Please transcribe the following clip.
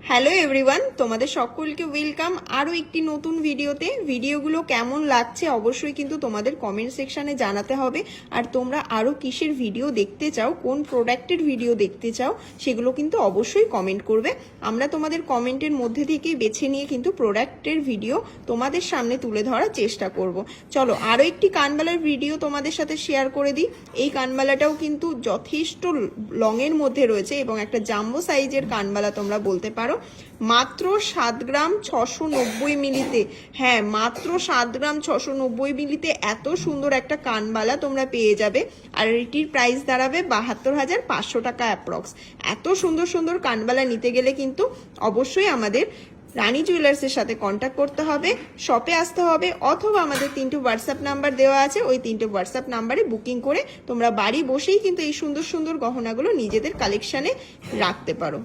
Hello everyone, তোমাদের সকলকে welcome আরও একটি নতুন ভিডিওতে। ভিডিওগুলো কেমন লাগছে অবশ্যই কিন্তু তোমাদের কমেন্ট সেকশানে জানাতে হবে। আর তোমরা আরও কিসের ভিডিও দেখতে চাও, কোন প্রোডাক্টের ভিডিও দেখতে চাও, সেগুলো কিন্তু অবশ্যই কমেন্ট করবে। আমরা তোমাদের কমেন্টের মধ্যে থেকে বেছে নিয়ে কিন্তু প্রোডাক্টের ভিডিও তোমাদের সামনে তুলে ধরার চেষ্টা করব। চলো আরও একটি কানবালার ভিডিও তোমাদের সাথে শেয়ার করে দিই। এই কানবালাটাও কিন্তু যথেষ্ট লংয়ের মধ্যে রয়েছে এবং একটা জাম্বো সাইজের কানবালা তোমরা বলতে পারো। মাত্র 7 গ্রাম 690 মিলিতে, হ্যাঁ মাত্র 7 গ্রাম 690 মিলিতে এত সুন্দর একটা কানবালা তোমরা পেয়ে যাবে। আর এটির প্রাইস দাঁড়াবে 72,500 টাকা অ্যাপ্রক্স। এত সুন্দর সুন্দর কানবালা নিতে গেলে কিন্তু অবশ্যই আমাদের রানী জুয়েলার্সের সাথে কন্ট্যাক্ট করতে হবে, শপে আসতে হবে, অথবা আমাদের 3টে হোয়াটসঅ্যাপ নাম্বার দেওয়া আছে, ওই 3টে হোয়াটসঅ্যাপ নাম্বারে বুকিং করে তোমরা বাড়ি বসেই কিন্তু এই সুন্দর সুন্দর গহনাগুলো নিজেদের কালেকশানে রাখতে পারো।